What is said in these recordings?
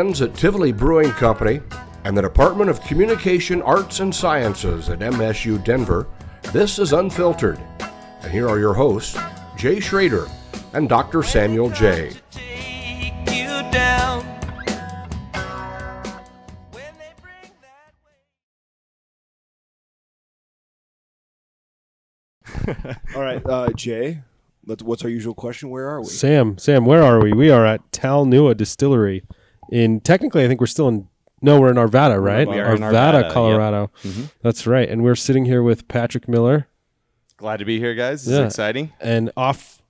friends at Tivoli Brewing Company and the Department of Communication Arts and Sciences at MSU Denver, this is Unfiltered. And here are your hosts, Jay Schrader and Dr. Samuel J. All right, Jay, what's our usual question? Where are we? Sam, where are we? We are at Talnua Distillery technically, I think we're still we're in Arvada, right? We are in Arvada, Colorado. Yep. Mm-hmm. That's right. And we're sitting here with Patrick Miller. Glad to be here, guys. This is exciting. And off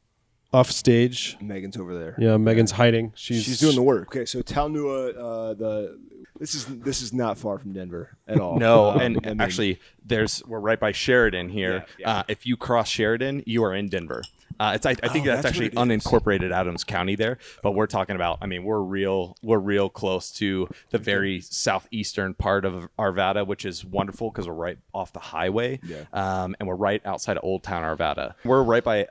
stage, Megan's over there. Yeah, Megan's hiding. She's doing the work. Okay, so Talnua, this is not far from Denver at all. No, and actually, we're right by Sheridan here. Yeah. If you cross Sheridan, you are in Denver. I think that's actually unincorporated Adams County there, but we're talking about. I mean, we're real close to the very southeastern part of Arvada, which is wonderful because we're right off the highway, and we're right outside of Old Town Arvada. We're right by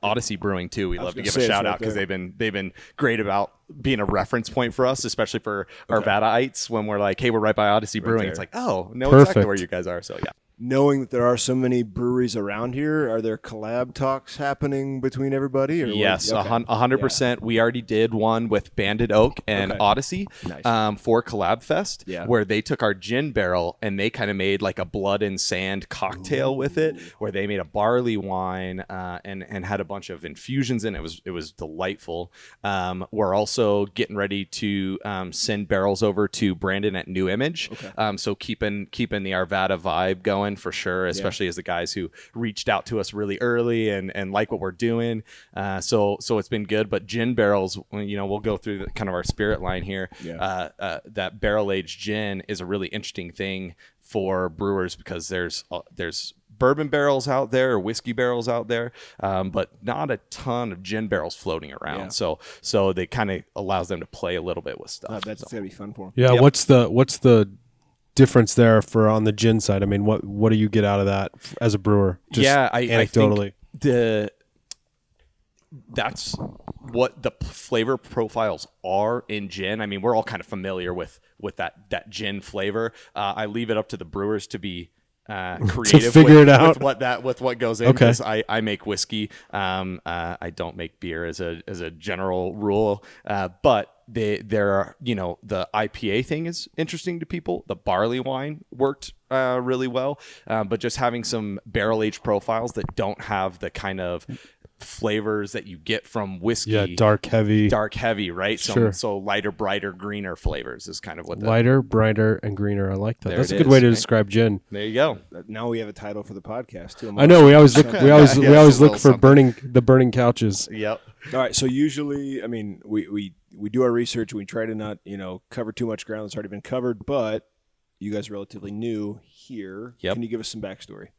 Odyssey Brewing too. We love to give a shout out because they've been great about being a reference point for us, especially for Arvadaites when we're like, hey, we're right by Odyssey Brewing. It's like, oh, know exactly where you guys are. So yeah. Knowing that there are so many breweries around here, are there collab talks happening between everybody? Or yes, 100%. Yeah. We already did one with Banded Oak and Odyssey for Collab Fest, where they took our gin barrel and they kind of made like a blood and sand cocktail with it, where they made a barley wine and had a bunch of infusions in it. It was delightful. We're also getting ready to send barrels over to Brandon at New Image. So keeping the Arvada vibe going for sure, especially as the guys who reached out to us really early and like what we're doing. So it's been good. But gin barrels, we'll go through kind of our spirit line here. That barrel aged gin is a really interesting thing for brewers because there's bourbon barrels out there or whiskey barrels out there, but not a ton of gin barrels floating around. So they kind of allows them to play a little bit with stuff. That's gonna be fun for them. Yeah. Yep. What's the difference there for on the gin side? I mean, what do you get out of that as a brewer? Just anecdotally. I think that's what the flavor profiles are in gin. I mean, we're all kind of familiar with that gin flavor. I leave it up to the brewers to be creative to figure it out with what goes in, because I make whiskey. I don't make beer as a general rule, but there are, the IPA thing is interesting to people. The barley wine worked really well, but just having some barrel aged profiles that don't have the kind of flavors that you get from whiskey. Yeah, dark heavy, right? So lighter, brighter, greener flavors is kind of what lighter, brighter, and greener. I like that. That's a good way to describe gin. There you go. Now we have a title for the podcast too. I know we always look for burning couches. Yep. All right. So usually, I mean, we do our research. We try to not cover too much ground that's already been covered. But you guys are relatively new here. Yep. Can you give us some backstory?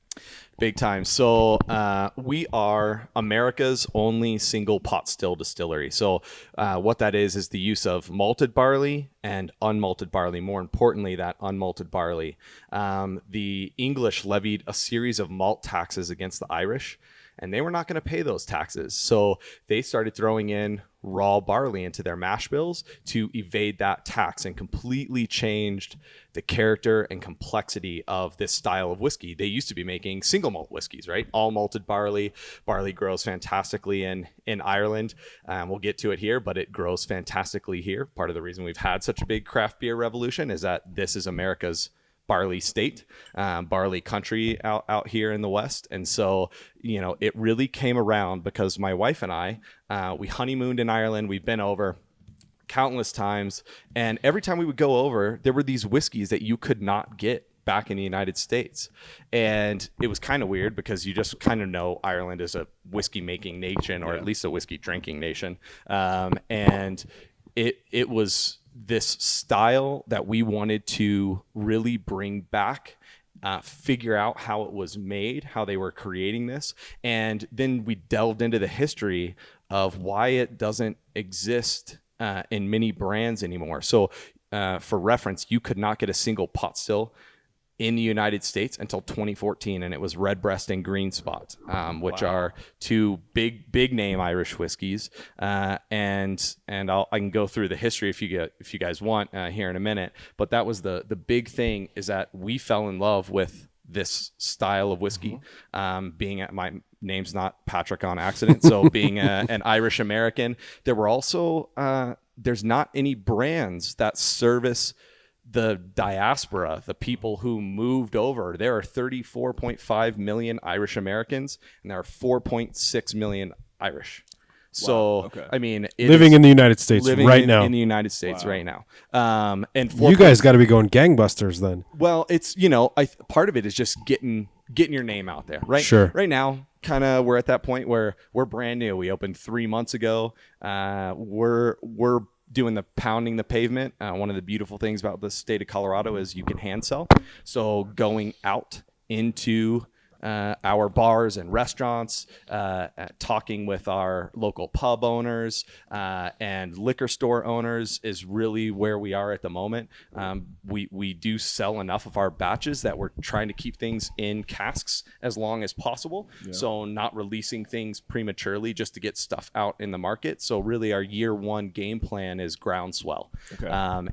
Big time. So we are America's only single pot still distillery. So what that is the use of malted barley and unmalted barley. More importantly, that unmalted barley. The English levied a series of malt taxes against the Irish, and they were not going to pay those taxes. So they started throwing in raw barley into their mash bills to evade that tax, and completely changed the character and complexity of this style of whiskey. They used to be making single malt whiskeys, right? All malted barley. Barley grows fantastically in Ireland. We'll get to it here, but it grows fantastically here. Part of the reason we've had such a big craft beer revolution is that this is America's barley state, barley country out here in the West. And so, it really came around because my wife and I, we honeymooned in Ireland. We've been over countless times. And every time we would go over, there were these whiskeys that you could not get back in the United States. And it was kind of weird because you just kind of know Ireland is a whiskey making nation, or at least a whiskey drinking nation. And it was this style that we wanted to really bring back, figure out how it was made, how they were creating this. And then we delved into the history of why it doesn't exist in many brands anymore. So for reference, you could not get a single pot still in the United States until 2014, and it was Redbreast and Green Spot, which are two big name Irish whiskeys. And I can go through the history if you guys want here in a minute. But that was the big thing, is that we fell in love with this style of whiskey. Being my name's not Patrick on accident, so being an Irish American, there were also there's not any brands that service the diaspora, the people who moved over. There are 34.5 million Irish Americans, and there are 4.6 million Irish. So, I mean, living in the United States right now. In the United States right now. And you guys got to be going gangbusters then. Well, it's, part of it is just getting your name out there, right? Sure. Right now, kind of we're at that point where we're brand new. We opened 3 months ago. We're doing the pounding the pavement. One of the beautiful things about the state of Colorado is you can hand sell. So going out into our bars and restaurants, talking with our local pub owners and liquor store owners is really where we are at the moment. We do sell enough of our batches that we're trying to keep things in casks as long as possible. Yeah. So not releasing things prematurely just to get stuff out in the market. So really our year one game plan is groundswell,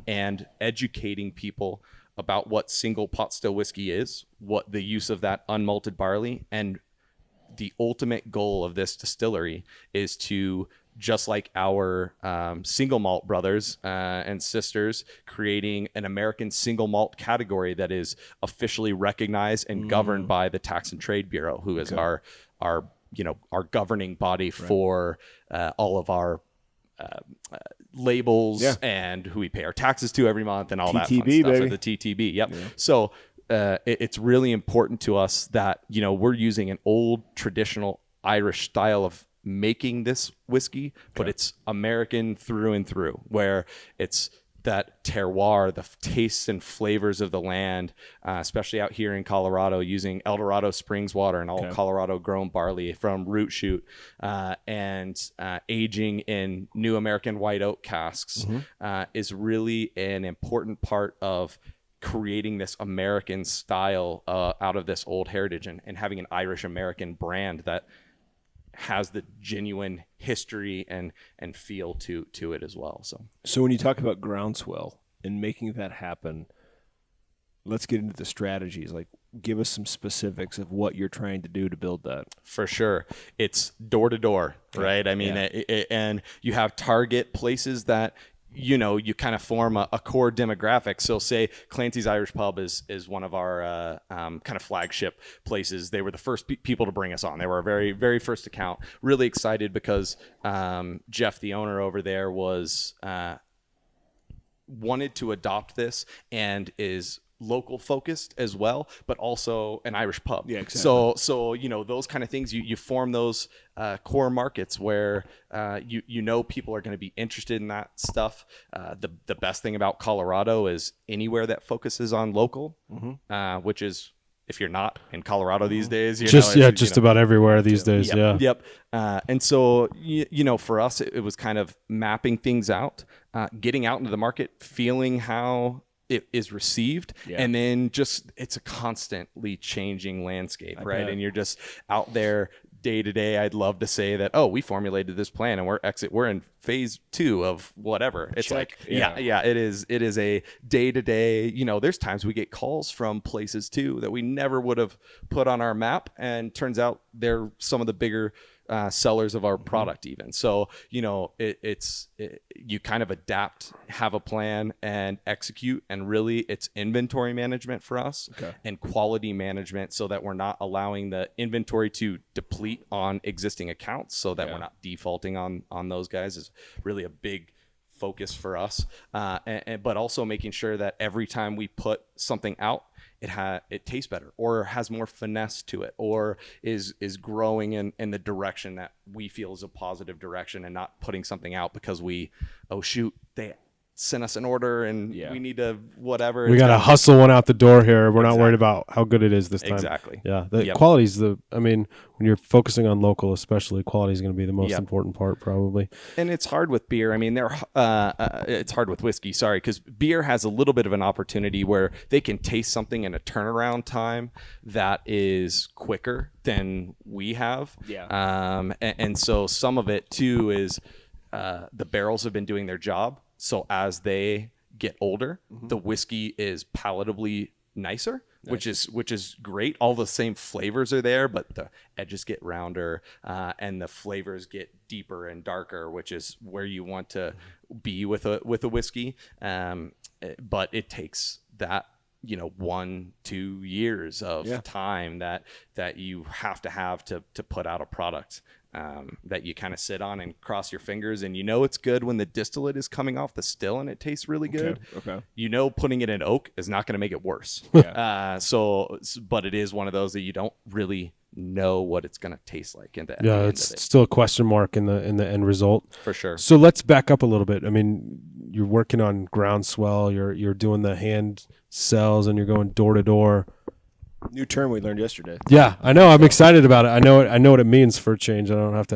and educating people about what single pot still whiskey is, what the use of that unmalted barley, and the ultimate goal of this distillery is to, just like our single malt brothers and sisters, creating an American single malt category that is officially recognized and governed by the Tax and Trade Bureau, who is our governing body for all of our labels and who we pay our taxes to every month and all that fun stuff. Baby. For the TTB. Yep. Yeah. So it's really important to us that, we're using an old traditional Irish style of making this whiskey, but it's American through and through, where it's that terroir, the tastes and flavors of the land, especially out here in Colorado, using El Dorado Springs water and all Colorado grown barley from root shoot, and aging in new American white oak casks is really an important part of creating this American style out of this old heritage, and having an Irish American brand that has the genuine history and feel to it as well. So when you talk about groundswell and making that happen, let's get into the strategies. Like, give us some specifics of what you're trying to do to build that. For sure. It's door to door, right? I mean, and you have target places that you kind of form a core demographic. So say Clancy's Irish Pub is one of our kind of flagship places. They were the first people to bring us on. They were our very, very first account. Really excited because Jeff, the owner over there, was wanted to adopt this and is local focused as well, but also an Irish pub. Yeah, exactly. So those kind of things, you form those core markets where people are going to be interested in that stuff. The best thing about Colorado is anywhere that focuses on local, which is, if you're not in Colorado these days, just about everywhere these days. Yep. And so, for us, it was kind of mapping things out, getting out into the market, feeling how it is received, and then just it's a constantly changing landscape, right? And you're just out there day to day. I'd love to say that, we formulated this plan and we're in phase 2 of whatever. It's like, it is a day to day. There's times we get calls from places too that we never would have put on our map, and turns out they're some of the bigger sellers of our product even. So, you kind of adapt, have a plan, and execute. And really it's inventory management for us and quality management, so that we're not allowing the inventory to deplete on existing accounts, so that we're not defaulting on those guys is really a big focus for us. But also making sure that every time we put something out, it tastes better, or has more finesse to it, or is growing in the direction that we feel is a positive direction, and not putting something out because send us an order and we need to whatever. We got to hustle one out the door here. We're not worried about how good it is this time. Exactly. Yeah. The quality's when you're focusing on local, especially, quality is going to be the most important part probably. And it's hard with beer. I mean, it's hard with whiskey, because beer has a little bit of an opportunity where they can taste something in a turnaround time that is quicker than we have. Yeah. And so some of it too is the barrels have been doing their job. So as they get older, the whiskey is palatably nicer, which is great. All the same flavors are there, but the edges get rounder and the flavors get deeper and darker, which is where you want to be with a whiskey. But it takes that 1-2 years of time that you have to put out a product that you kind of sit on and cross your fingers, and it's good when the distillate is coming off the still and it tastes really good. Okay. Putting it in oak is not going to make it worse. But it is one of those that you don't really know what it's going to taste like at the end of it. Still a question mark in the end result for sure. So let's back up a little bit. I mean, you're working on groundswell, you're doing the hand cells, and you're going door to door. New term we learned yesterday. Yeah, I know. I'm excited about it. I know what it means for a change. I don't have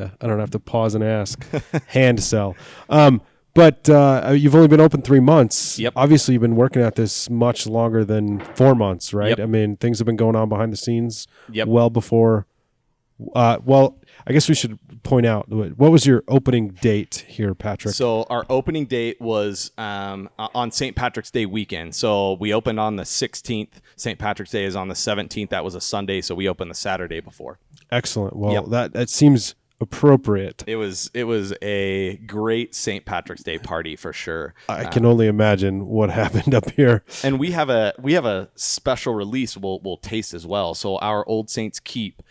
to pause and ask. Hand cell. But you've only been open 3 months. Yep. Obviously, you've been working at this much longer than 4 months, right? Yep. I mean, things have been going on behind the scenes. Yep. Well before. I guess we should point out, what was your opening date here, Patrick? So our opening date was on St. Patrick's Day weekend. So we opened on the 16th. St. Patrick's Day is on the 17th. That was a Sunday, so we opened the Saturday before. Excellent. Well, that seems appropriate. It was a great St. Patrick's Day party for sure. I can only imagine what happened up here. And we have a special release we'll taste as well. So our Old Saints Keep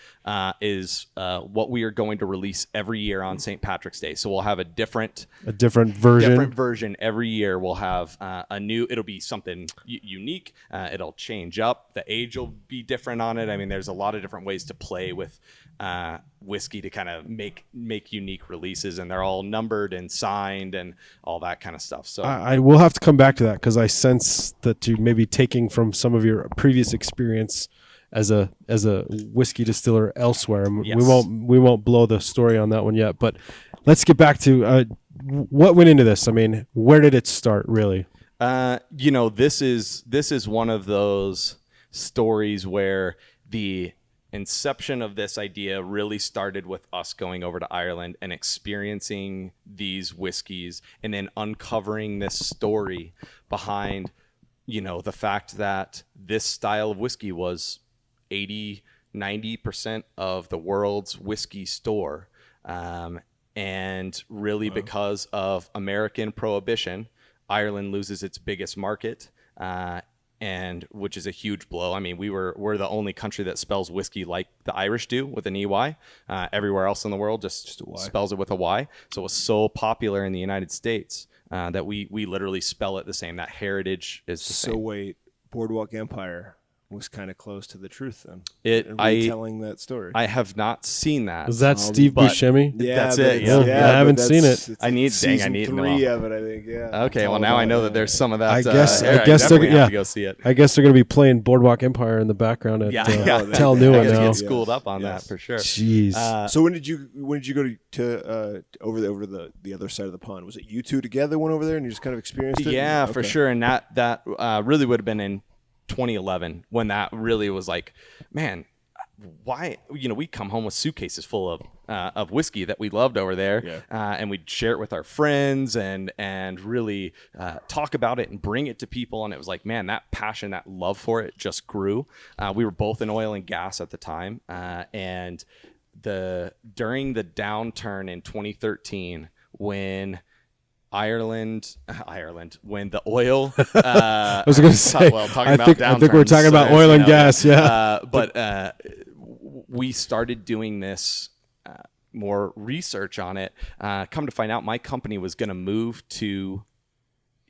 is what we are going to release every year on St. Patrick's Day. So we'll have a different version every year. We'll have it'll be something unique. It'll change up. The age will be different on it. I mean, there's a lot of different ways to play with whiskey to kind of make unique releases, and they're all numbered and signed and all that kind of stuff. So I will have to come back to that, because I sense that you may be taking from some of your previous experience as a whiskey distiller elsewhere. Yes. We won't blow the story on that one yet, but let's get back to what went into this. I mean, where did it start really? This is one of those stories where the inception of this idea really started with us going over to Ireland and experiencing these whiskeys, and then uncovering this story behind, the fact that this style of whiskey was 80-90% of the world's whiskey store. And really because of American prohibition, Ireland loses its biggest market, and which is a huge blow. I mean, we're the only country that spells whiskey like the Irish do, with an EY. Everywhere else in the world just spells it with a Y. So it was so popular in the United States that we literally spell it the same. That heritage is the same. So wait, Boardwalk Empire was kind of close to the truth then. Telling that story. I have not seen that. Was that Steve Buscemi? Yeah, that's it. Yeah. I haven't seen it. I need three of it, I think. Yeah. Okay, well now I know that there's some of that. I guess I they're have to go see it. I guess they're going to be playing Boardwalk Empire in the background at Talnua now. Get schooled up on that for sure. Jeez. So when did you go to over the other side of the pond? Was it you two together went over there and you just kind of experienced it? Yeah, for sure. And that really would have been in 2011 when that really was like, man, why, we'd come home with suitcases full of whiskey that we loved over there, and we'd share it with our friends and really talk about it and bring it to people. And it was like, man, that passion, that love for it just grew. We were both in oil and gas at the time, and during the downturn in 2013 when Ireland, when the oil. I was going to say. I think we're talking about oil and gas. Yeah. But we started doing this more research on it. Come to find out, my company was going to move to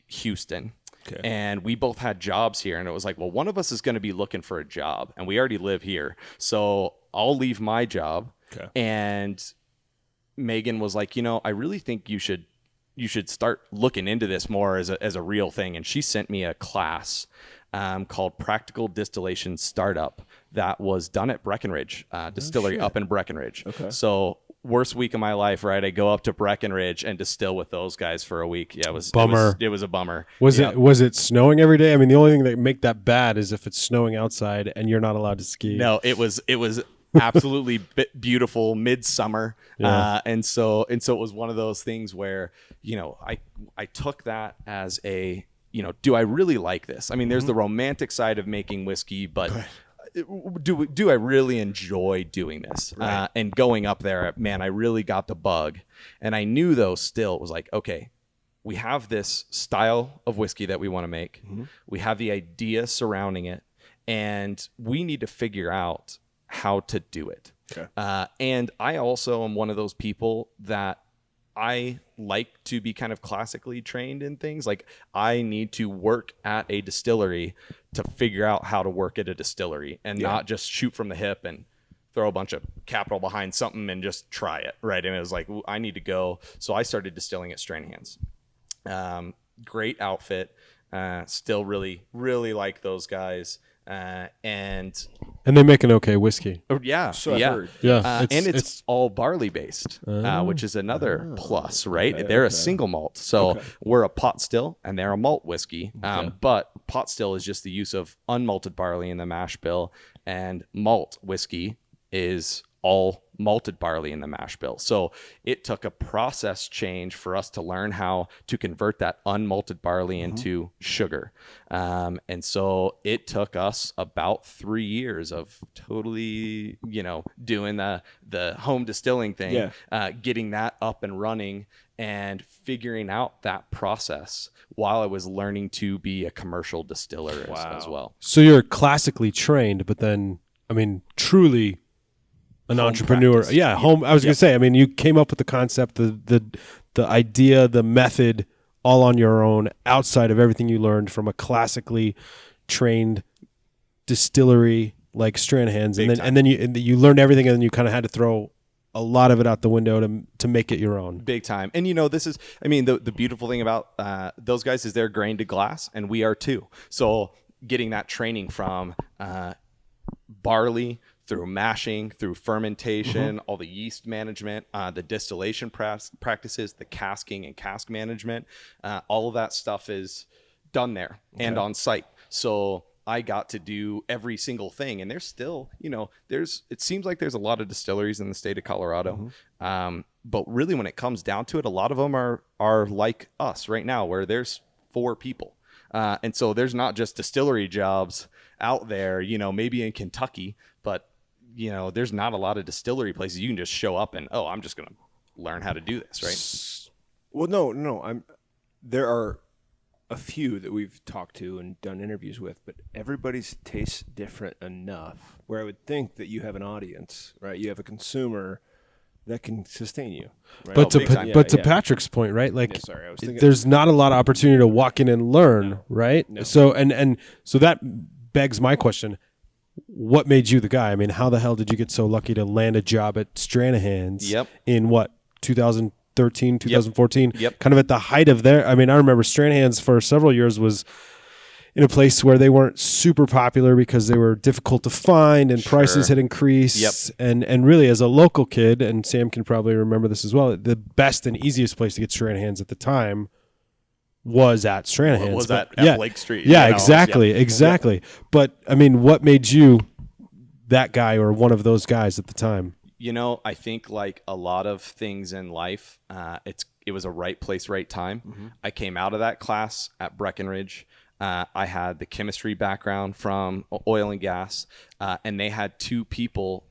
Houston. Okay. And we both had jobs here, and it was like, well, one of us is going to be looking for a job, and we already live here, so I'll leave my job. Okay. And Meagan was like, I really think you should start looking into this more as a real thing. And she sent me a class called Practical Distillation Startup that was done at Breckenridge Distillery up in Breckenridge. Okay. So worst week of my life, right? I go up to Breckenridge and distill with those guys for a week. Yeah, Bummer. It was a bummer. Was it snowing every day? I mean, the only thing that make that bad is if it's snowing outside and you're not allowed to ski. No, it was absolutely beautiful midsummer. And so it was one of those things where, I took that as a, do I really like this? I mean, there's the romantic side of making whiskey, but do I really enjoy doing this? Right. And going up there, man, I really got the bug. And I knew though still it was like, okay, we have this style of whiskey that we want to make. We have the idea surrounding it, and we need to figure out how to do it. Okay. And I also am one of those people that I like to be kind of classically trained in things. Like I need to work at a distillery to figure out how to work at a distillery and not just shoot from the hip and throw a bunch of capital behind something and just try it. Right. And it was like, I need to go. So I started distilling at Stranahan's. Great outfit. Still really, really like those guys. And they make an okay whiskey. so I've heard. Yeah, and it's all barley based, which is another plus, right? They're a single malt, so we're a pot still and they're a malt whiskey. But pot still is just the use of unmalted barley in the mash bill, and malt whiskey is all malted barley in the mash bill. So it took a process change for us to learn how to convert that unmalted barley into sugar. And so it took us about 3 years of totally, doing the home distilling thing, getting that up and running and figuring out that process while I was learning to be a commercial distiller as well. So you're classically trained, but then, I mean, truly an entrepreneur. Practice. Yeah, home. I was going to say, I mean, you came up with the concept, the idea, the method, all on your own, outside of everything you learned from a classically trained distillery like Stranahan's, and then you learned everything, and then you kind of had to throw a lot of it out the window to make it your own. Big time. And this is, I mean, the beautiful thing about those guys is they're grained to glass, and we are too. So getting that training from barley, through mashing, through fermentation, all the yeast management, the distillation practices, the casking and cask management, all of that stuff is done there and on site. So I got to do every single thing. And there's still, it seems like there's a lot of distilleries in the state of Colorado. But really when it comes down to it, a lot of them are like us right now, where there's 4 people. And so there's not just distillery jobs out there, maybe in Kentucky, but there's not a lot of distillery places you can just show up and, I'm just going to learn how to do this, right? Well, no. There are a few that we've talked to and done interviews with, but everybody's tastes different enough where I would think that you have an audience, right? You have a consumer that can sustain you. Right? But to Patrick's point, right? Like, I was thinking, there's not a lot of opportunity to walk in and learn, right? No. So so that begs my question. What made you the guy? I mean, how the hell did you get so lucky to land a job at Stranahan's in 2013, 2014? Yep. Kind of at the height of their, I mean, I remember Stranahan's for several years was in a place where they weren't super popular because they were difficult to find and prices had increased. And really as a local kid, and Sam can probably remember this as well, the best and easiest place to get Stranahan's at the time was at Stranahan's. Was at Lake Street. Yeah, exactly. But I mean, what made you that guy or one of those guys at the time? I think like a lot of things in life, it was a right place, right time. I came out of that class at Breckenridge. I had the chemistry background from oil and gas, and they had 2 people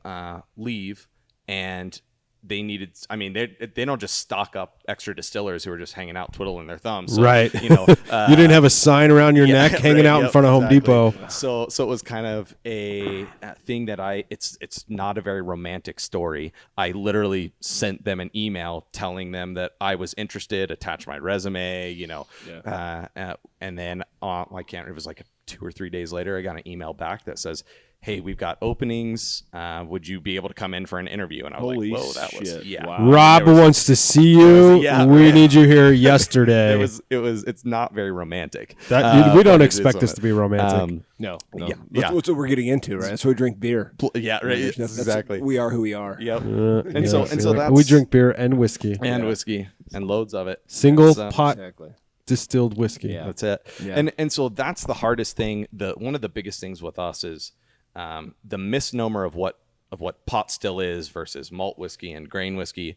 leave, and they needed, I mean, they don't just stock up extra distillers who are just hanging out twiddling their thumbs. So, right. You didn't have a sign around your neck hanging out in front of Home Depot. So it was kind of a thing that it's not a very romantic story. I literally sent them an email telling them that I was interested, attached my resume, and then I can't remember, it was like a 2 or 3 days later, I got an email back that says, hey, we've got openings. Would you be able to come in for an interview? And I was Holy like, whoa, that was, shit. yeah. Wow. Rob wants to see you. Yeah. We need you here yesterday. It's not very romantic. We but don't it expect is this to be romantic. No. Yeah. That's what we're getting into, right? So we drink beer. Yeah, right. Exactly. We are who we are. Yep. And so that's we drink beer and whiskey. and whiskey and loads of it. Single So- pot Exactly. distilled whiskey. Yeah. That's it. Yeah. And so that's the hardest thing. One of the biggest things with us is the misnomer of what pot still is versus malt whiskey and grain whiskey.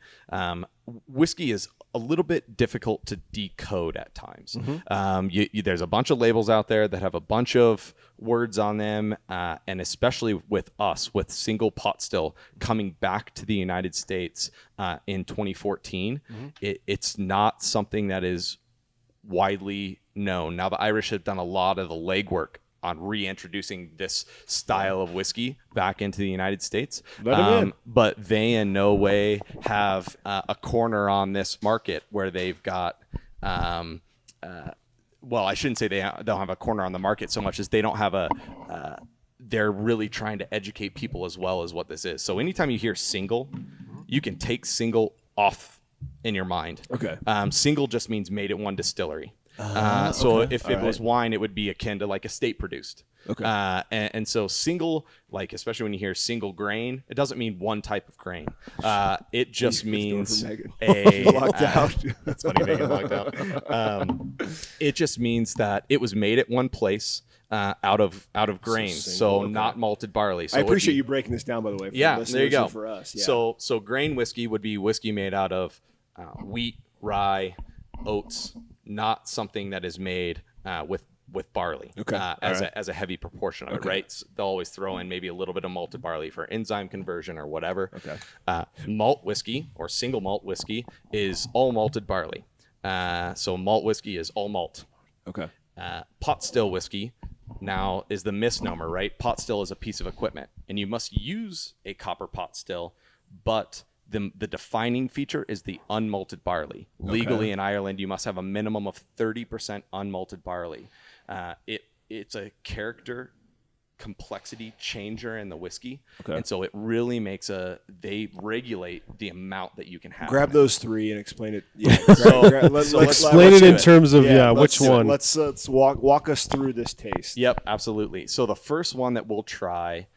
Whiskey is a little bit difficult to decode at times. There's a bunch of labels out there that have a bunch of words on them, and especially with us, with single pot still coming back to the United States in 2014, it's not something that is widely known. Now, the Irish have done a lot of the legwork on reintroducing this style of whiskey back into the United States. But they in no way have a corner on this market where they've got, well, I shouldn't say they don't have a corner on the market so much as they don't have they're really trying to educate people as well as what this is. So anytime you hear single, you can take single off in your mind. Okay. Single just means made at one distillery. So if it was wine, it would be akin to like estate produced. Okay. And so single, like especially when you hear single grain, it doesn't mean one type of grain. It just means a Locked out. That's funny, Meagan locked out. It just means that it was made at one place. Out of grain, so not malted barley. So I appreciate you breaking this down, by the way. For yeah, the there you listeners go. and for us, yeah. So grain whiskey would be whiskey made out of wheat, rye, oats, not something that is made with barley. Okay. As a heavy proportion of it, right? So they'll always throw in maybe a little bit of malted barley for enzyme conversion or whatever. Okay. Malt whiskey or single malt whiskey is all malted barley. So malt whiskey is all malt. Okay. Pot still whiskey now is the misnomer, right? Pot still is a piece of equipment, and you must use a copper pot still, but the defining feature is the unmalted barley. Legally in Ireland, you must have a minimum of 30% unmalted barley. It's a character complexity changer in the whiskey, and so it really makes they regulate the amount that you can have. Grab those three and explain it. Yeah. Explain it in terms of which one. Let's walk us through this taste. Yep, absolutely. So the first one that we'll try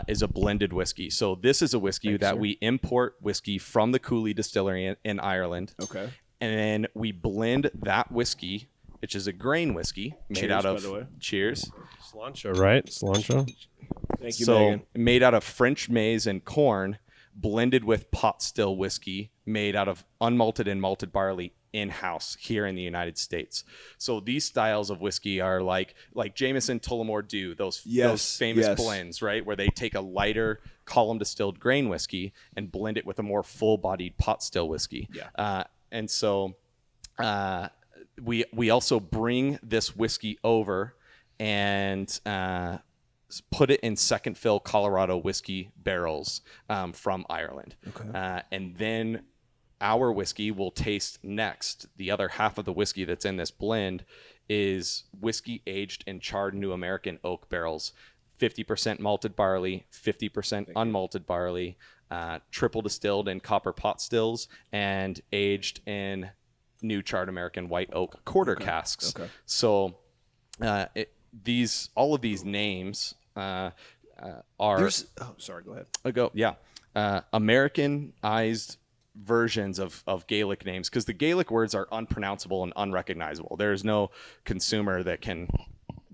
is a blended whiskey. So this is a whiskey that we import whiskey from the Cooley Distillery in Ireland. Okay. And then we blend that whiskey, which is a grain whiskey made out of. By the way. Cheers. Cilantro, right? Cilantro. Thank you, So Meagan. made out of French maize and corn, blended with pot still whiskey made out of unmalted and malted barley in-house here in the United States. So these styles of whiskey are like Jameson, Tullamore Dew, those famous blends, right? Where they take a lighter column distilled grain whiskey and blend it with a more full-bodied pot still whiskey. Yeah. And so we also bring this whiskey over and put it in second fill Colorado whiskey barrels from Ireland. Okay. And then our whiskey will taste next. The other half of the whiskey that's in this blend is whiskey aged in charred New American oak barrels, 50% malted barley, 50% unmalted barley, triple distilled in copper pot stills, and aged in new charred American white oak quarter casks. Okay. So all of these names are. Sorry, go ahead. Americanized versions of Gaelic names, because the Gaelic words are unpronounceable and unrecognizable. There is no consumer that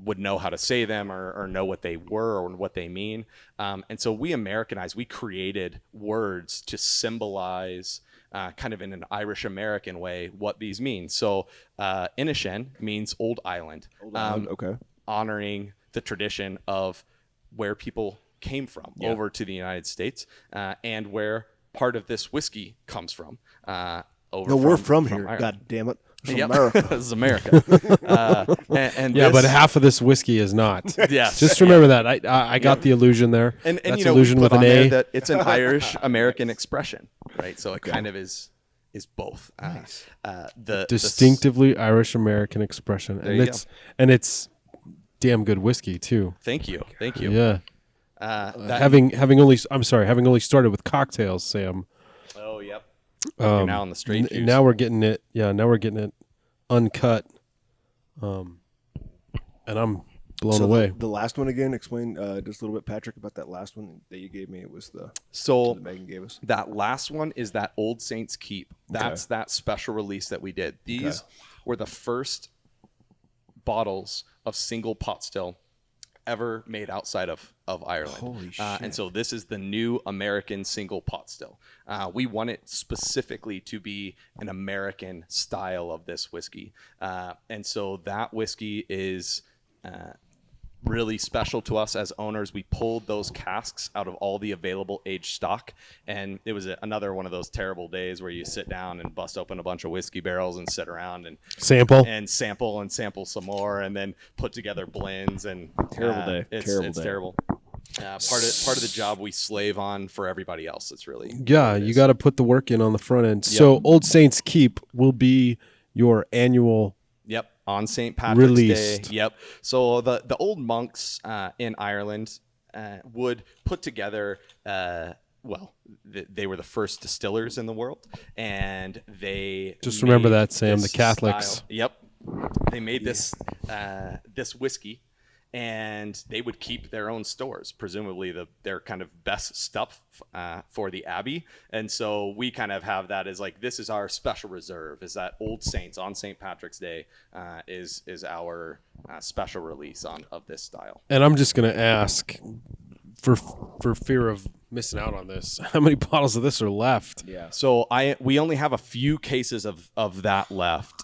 would know how to say them or know what they were or what they mean. And so we Americanized, we created words to symbolize kind of in an Irish American way what these mean. So Inishen means Old Island. Okay. Honoring the tradition of where people came from over to the United States, and where part of this whiskey comes from. We're from here. Ireland. God damn it. America. This is America. But half of this whiskey is not. Yes. Just remember that. I got the illusion there. And that's illusion with an A. That it's an Irish American expression, right? So it kind of is both. Nice. Distinctively Irish American expression, and it's damn good whiskey too. Thank you. Yeah. That, Having only started with cocktails, Sam. oh, yep. You're now on the straight juice. Now we're getting it. Yeah, now we're getting it uncut. And I'm blown away. The last one again, explain just a little bit, Patrick, about that last one that you gave me. It was the So that Meagan gave us. that last one is that Old Saints Keep. That's that special release that we did. These were the first bottles of single pot still ever made outside of Ireland. Holy shit. And so this is the new American single pot still. We want it specifically to be an American style of this whiskey. And so that whiskey is really special to us as owners. We pulled those casks out of all the available aged stock, and it was another one of those terrible days where you sit down and bust open a bunch of whiskey barrels and sit around and Sample. sample some more, and then put together blends. And Terrible day. It's terrible. Part of the job we slave on for everybody else. It's really You got to put the work in on the front end. So Old Saints Keep will be your annual. Yep, on St. Patrick's Released. Day. Yep. So the old monks in Ireland would put together. They were the first distillers in the world, and they Just remember made that, Sam. this The Catholics. style. Yep. They made this whiskey, and they would keep their own stores, presumably their kind of best stuff for the Abbey. And so we kind of have that as like, this is our special reserve, is that Old Saints on St. Patrick's Day is our special release of this style. And I'm just going to ask, for fear of missing out on this, how many bottles of this are left? Yeah. So we only have a few cases of that left.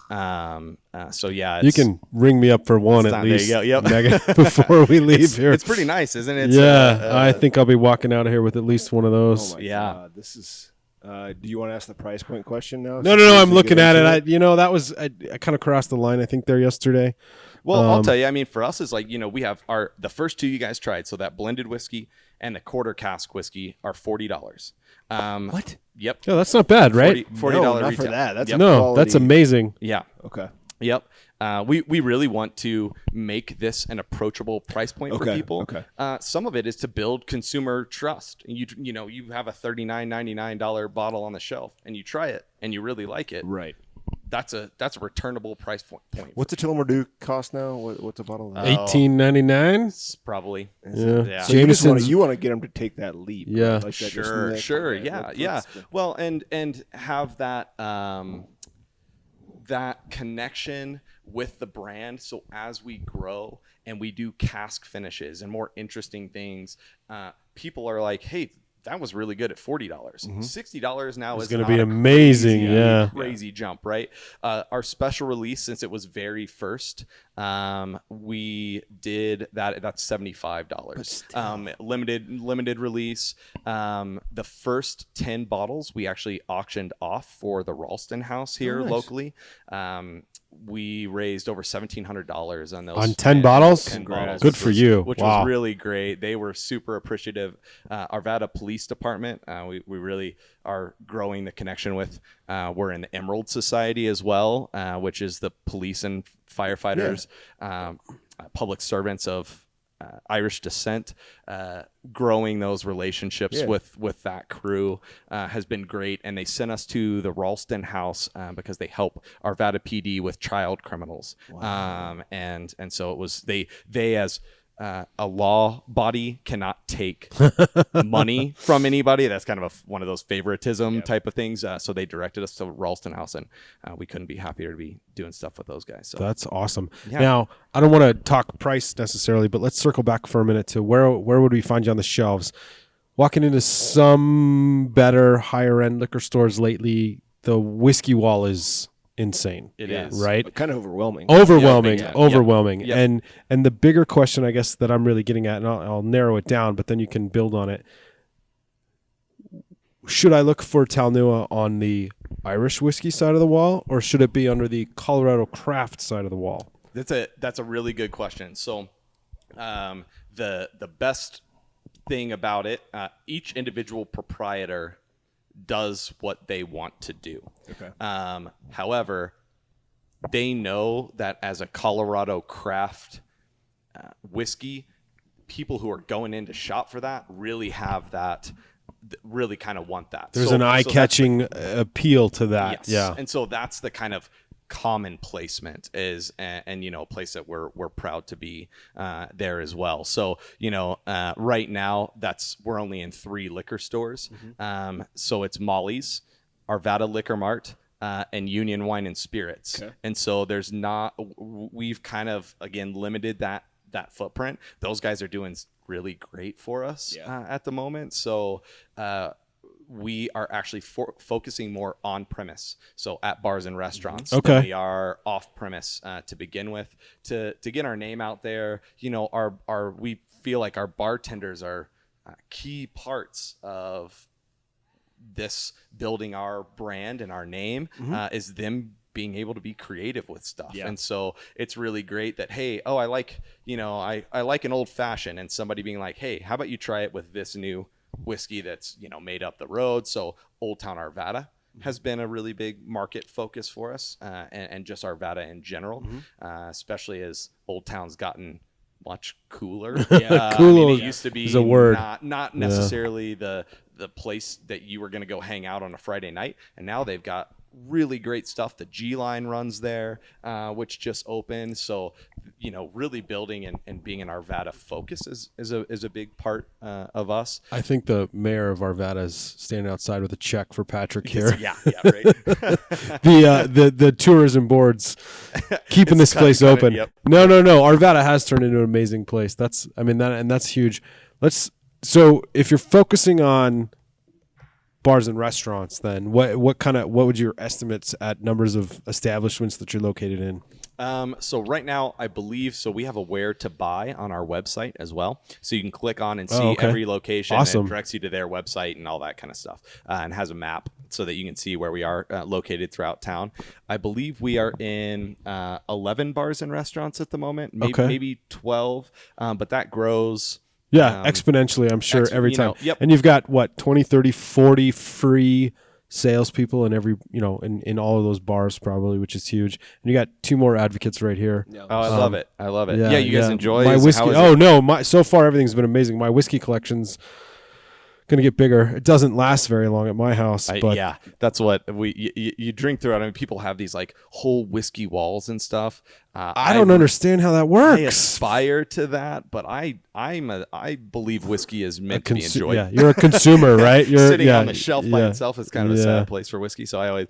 So yeah, You can ring me up for one at least, there you go. Yep. Megan, before we leave here. It's pretty nice, isn't it? I think I'll be walking out of here with at least one of those. Oh my Yeah. God, this is. Do you want to ask the price point question now? No. I'm looking at it. That was I kind of crossed the line, I think, there yesterday. Well, I'll tell you. I mean, for us, it's like, we have the first two you guys tried. So that blended whiskey and the quarter cask whiskey are $40. What? Yep. Yeah, that's not bad, right? $40 No, not retail. for that. That's Yep. No, quality. that's amazing. Yeah. Okay. Yep. We really want to make this an approachable price point for people. Okay. Some of it is to build consumer trust. You have a $39.99 bottle on the shelf, and you try it, and you really like it. Right. That's a returnable price point. What's a Talnua Dew cost now? What's a bottle? Of that? $18.99. It's probably. Yeah. So Jameson's. you want to get them to take that leap. Yeah. Right? Like that, just Sure. okay, Yeah. let's- Yeah. let's- Well, and have that that connection with the brand. So as we grow and we do cask finishes and more interesting things, people are like, hey, that was really good at $40. $60 now is gonna not be a amazing, crazy, yeah. crazy jump, right? Our special release, since it was very first, we did that. That's $75. Limited release. The first 10 bottles we actually auctioned off for the Ralston House here locally. We raised over $1,700 on those. On 10 bottles? 10 bottles. Good for you. Which Wow. was really great. They were super appreciative. Arvada Police Department, we really are growing the connection with. We're in the Emerald Society as well, which is the police and firefighters, public servants of Irish descent. Growing those relationships with that crew has been great, and they sent us to the Ralston House because they help Arvada PD with child criminals. Wow. And so it was they as a law body cannot take money from anybody. That's kind of one of those favoritism type of things. So they directed us to Ralston House, and we couldn't be happier to be doing stuff with those guys. So That's awesome. Yeah. Now, I don't want to talk price necessarily, but let's circle back for a minute to where would we find you on the shelves? Walking into some better, higher end liquor stores lately, the whiskey wall is insane. It is. Right? But kind of overwhelming. Overwhelming. Yep. And the bigger question, I guess, that I'm really getting at, and I'll narrow it down, but then you can build on it. Should I look for Talnua on the Irish whiskey side of the wall, or should it be under the Colorado craft side of the wall? That's a really good question. So, the best thing about it, each individual proprietor does what they want to do. Okay. However, they know that as a Colorado craft whiskey, people who are going in to shop for that really have that, really kind of want that. There's an eye-catching appeal to that. Yes. Yeah. And so that's the kind of common placement is, and a place that we're proud to be there as well. So right now we're only in 3 liquor stores. So it's Molly's, Arvada Liquor Mart, and Union Wine and Spirits. Okay. And so we've kind of again limited that footprint. Those guys are doing really great for us at the moment. So we are actually focusing more on premise, so at bars and restaurants. Okay. Than we are off premise to begin with, to get our name out there. We feel like our bartenders are key parts of this building our brand and our name. Is them being able to be creative with stuff. And so it's really great that, hey, I like I like an old fashioned, and somebody being like, hey, how about you try it with this new whiskey that's made up the road. So Old Town Arvada has been a really big market focus for us, and just Arvada in general, especially as Old Town's gotten much cooler. Cool it used to be is a word. not necessarily the place that you were going to go hang out on a Friday night, and now they've got really great stuff. The G line runs there, which just opened. So, really building and being an Arvada focus is a big part of us. I think the mayor of Arvada is standing outside with a check for Patrick here. Yeah, right. the tourism board's keeping this place open. Yep. No. Arvada has turned into an amazing place. That's huge. So if you're focusing on bars and restaurants, then what would your estimates at numbers of establishments that you're located in? So right now, I believe we have a where to buy on our website as well. So you can click on and see every location. Awesome. And it directs you to their website and all that kind of stuff, and has a map so that you can see where we are located throughout town. I believe we are in 11 bars and restaurants at the moment, maybe 12, but that grows. Yeah, exponentially, I'm sure, every time. Yep. And you've got, 20, 30, 40 free salespeople in every, in all of those bars probably, which is huge. And you got 2 more advocates right here. Yeah. Oh, I love it. I love it. Yeah, you guys enjoy my whiskey. How is it? So far everything's been amazing. My whiskey collection's going to get bigger. It doesn't last very long at my house. But That's what you drink through it. I mean, people have these whole whiskey walls and stuff. I don't understand how that works. I aspire to that, but I believe whiskey is meant to be enjoyed. Yeah, you're a consumer, right? You're sitting on the shelf by itself is kind of a sad place for whiskey. So I always,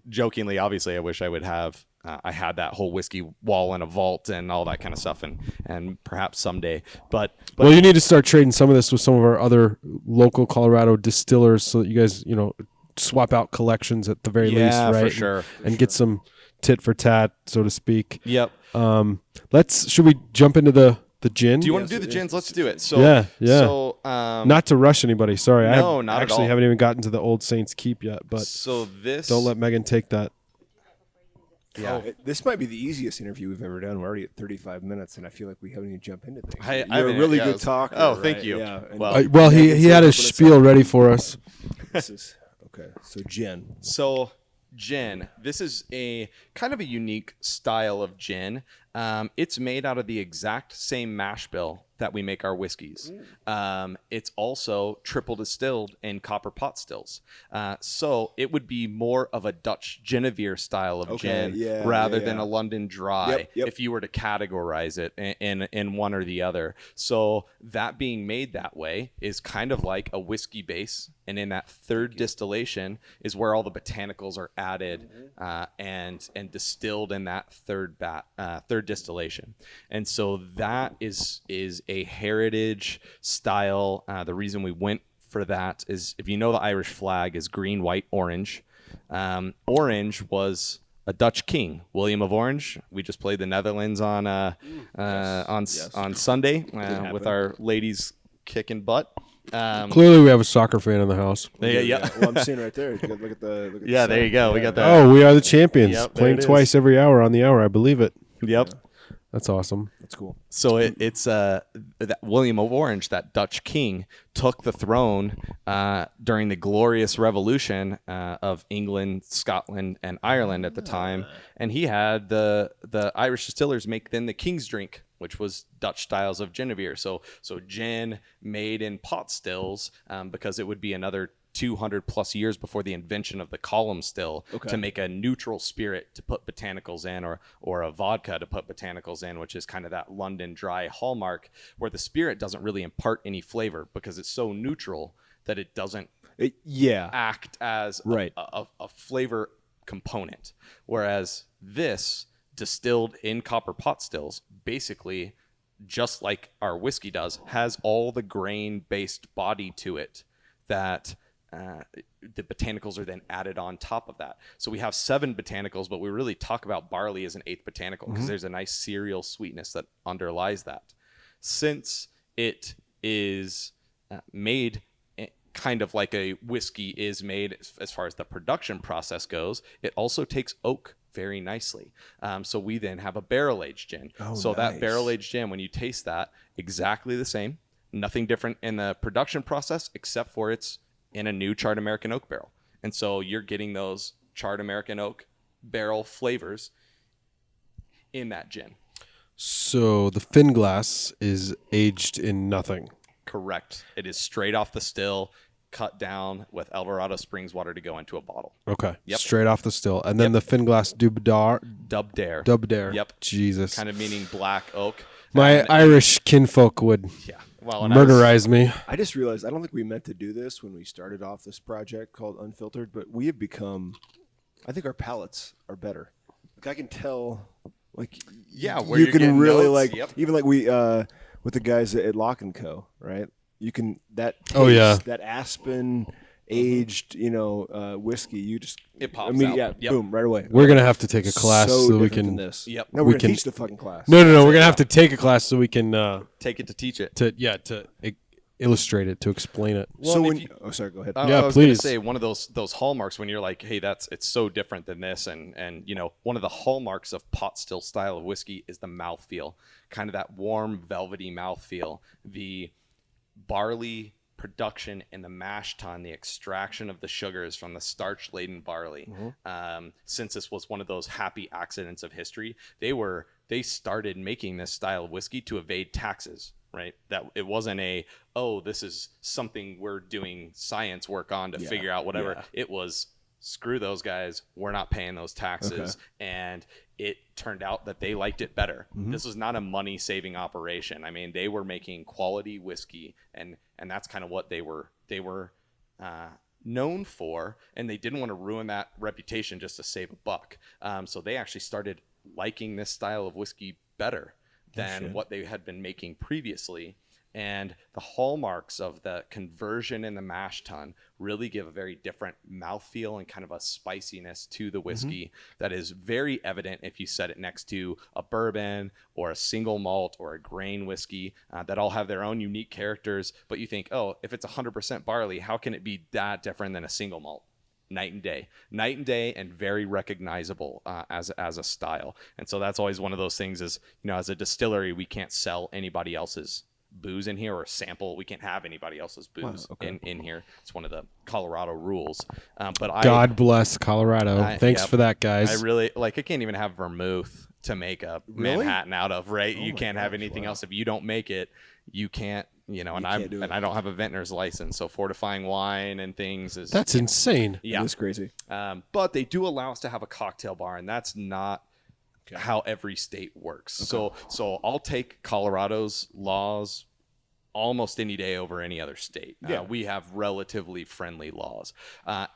jokingly, obviously, I wish I would have. I had that whole whiskey wall in a vault and all that kind of stuff, and perhaps someday. But well, you need to start trading some of this with some of our other local Colorado distillers, so that you guys, swap out collections at the very least, right? For sure. And get some tit for tat, so to speak. Yep. Should we jump into the gin? Do you want to do the gins? Let's do it. So yeah. So not to rush anybody. Sorry, no, not actually at all. haven't even gotten to the Old Saints Keep yet. But don't let Megan take that. Yeah, this might be the easiest interview we've ever done. We're already at 35 minutes, and I feel like we haven't even jumped into things. You're a really good talker. Oh, thank right? you. Yeah. Well, he had his spiel ready for us. This is okay. So gin. So gin. This is a kind of a unique style of gin. It's made out of the exact same mash bill that we make our whiskeys. It's also triple distilled in copper pot stills. So it would be more of a Dutch Genevieve style of gin rather than a London dry if you were to categorize it in one or the other. So that being made that way is kind of like a whiskey base. And in that third distillation is where all the botanicals are added and distilled in that third distillation. And so that is a heritage style. The reason we went for that is, if you know, the Irish flag is green, white, orange. Orange was a Dutch king, William of Orange. We just played the Netherlands on Sunday with our ladies kicking butt. Clearly, we have a soccer fan in the house. Yeah. Well, I'm seeing right there. Look at the there you go. We got that. Oh, we are the champions. Yep, Playing twice every hour on the hour. I believe it. Yep. That's awesome. That's cool. So it's that William of Orange, that Dutch king, took the throne during the glorious revolution of England, Scotland, and Ireland at the time, and he had the Irish distillers make then the king's drink which was Dutch styles of Genevier. So gin made in pot stills, because it would be another 200 plus years before the invention of the column still to make a neutral spirit to put botanicals in, or a vodka to put botanicals in, which is kind of that London dry hallmark where the spirit doesn't really impart any flavor because it's so neutral that it doesn't act as a flavor component. Whereas this distilled in copper pot stills, basically just like our whiskey does, has all the grain based body to it that the botanicals are then added on top of that. So we have 7 botanicals, but we really talk about barley as an 8th botanical because there's a nice cereal sweetness that underlies that. Since it is made kind of like a whiskey is made as far as the production process goes, it also takes oak very nicely. So we then have a barrel-aged gin. That barrel-aged gin, when you taste that, exactly the same. Nothing different in the production process except for it's in a new charred American oak barrel. And so you're getting those charred American oak barrel flavors in that gin. So the Finglass is aged in nothing. Correct. It is straight off the still, cut down with Eldorado Springs water to go into a bottle. Okay. Yep. Straight off the still. And then the Finglass Dubdare. Yep. Jesus. Kind of meaning black oak. My Irish kinfolk would murderize me. I just realized I don't think we meant to do this when we started off this project called Unfiltered, but we have become, I think our palates are better. Like I can tell, like where you you're can getting really notes. like even like we with the guys at Lock and Co. Right? You can that taste, that aspen aged whiskey. You just it pops out. Boom, right away. We're gonna have to take a class so we can. This. Yep. No, we're gonna teach the fucking class. No. We're gonna have to take a class so we can take it to teach it. To illustrate it, to explain it. Well, so when sorry, go ahead. Yeah, I was please. gonna say one of those hallmarks when you're like, hey, it's so different than this, and one of the hallmarks of pot still style of whiskey is the mouthfeel, kind of that warm velvety mouthfeel. The barley production in the mash tun, the extraction of the sugars from the starch laden barley. Since this was one of those happy accidents of history, they started making this style of whiskey to evade taxes. Right, that it wasn't this is something we're doing science work on to figure out whatever. Yeah. It was screw those guys, we're not paying those taxes. And it turned out that they liked it better. This was not a money saving operation. I mean, they were making quality whiskey, and that's kind of what they were known for, and they didn't want to ruin that reputation just to save a buck. So they actually started liking this style of whiskey better than what they had been making previously. And the hallmarks of the conversion in the mash tun really give a very different mouthfeel and kind of a spiciness to the whiskey that is very evident if you set it next to a bourbon or a single malt or a grain whiskey that all have their own unique characters. But you think, if it's 100% barley, how can it be that different than a single malt? Night and day, and very recognizable as a style. And so that's always one of those things is, as a distillery, we can't sell anybody else's booze in here or sample. We can't have anybody else's booze in here. It's one of the Colorado rules. But God bless Colorado. Thanks for that, guys. I really I can't even have vermouth to make a Manhattan out of, right? You can't have anything else. If you don't make it, you can't, and I don't have a vintner's license. So fortifying wine and things that's insane. Yeah. It's crazy. But they do allow us to have a cocktail bar, and that's not how every state works. Okay. So I'll take Colorado's laws almost any day over any other state. We have relatively friendly laws.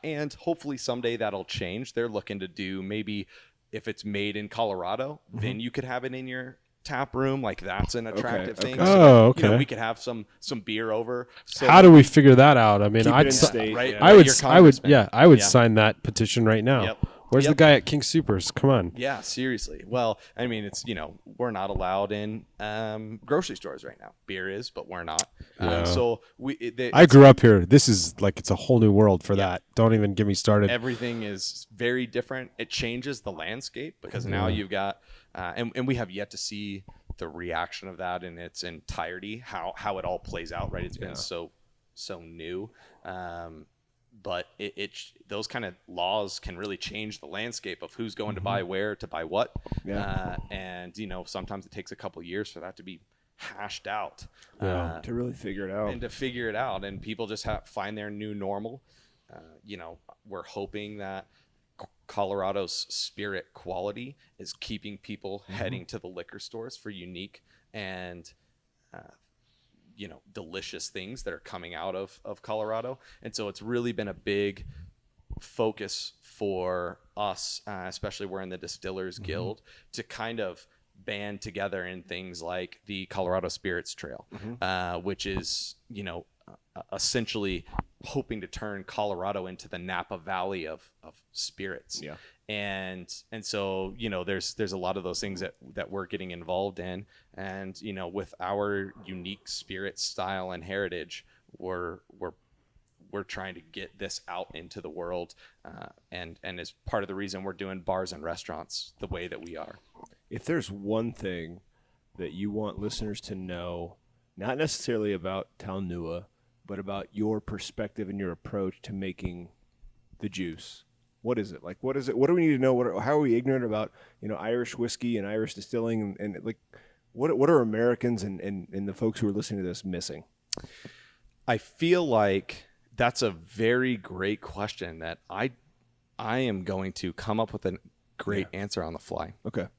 And hopefully someday that'll change. They're looking to do maybe if it's made in Colorado, then you could have it in your tap room. Like that's an attractive thing. So that, we could have some beer over. So how do we figure that out? I mean, I would sign that petition right now. Yep. Where's the guy at King Supers? Come on. Yeah, seriously. Well, I mean, it's, we're not allowed in grocery stores right now. Beer is, but we're not. So I grew up here. This is it's a whole new world for that. Don't even get me started. Everything is very different. It changes the landscape because now you've got, and we have yet to see the reaction of that in its entirety, how it all plays out, right? It's been so new. but those kind of laws can really change the landscape of who's going to buy where, to buy what. And, sometimes it takes a couple years for that to be hashed out. To really figure it out. And people just find their new normal. We're hoping that Colorado's spirit quality is keeping people heading to the liquor stores for unique and delicious things that are coming out of Colorado. And so it's really been a big focus for us, especially we're in the Distillers Guild, to kind of band together in things like the Colorado Spirits Trail, which is, essentially hoping to turn Colorado into the Napa Valley of spirits. Yeah. And so, there's a lot of those things that we're getting involved in. And, with our unique spirit style and heritage, we're trying to get this out into the world. And is part of the reason we're doing bars and restaurants the way that we are. If there's one thing that you want listeners to know, not necessarily about Talnua, but about your perspective and your approach to making the juice, what is it? Like, what is it? What do we need to know? How are we ignorant about, Irish whiskey and Irish distilling? And like, what are Americans and the folks who are listening to this missing? I feel like that's a very great question that I am going to come up with a great answer on the fly. Okay.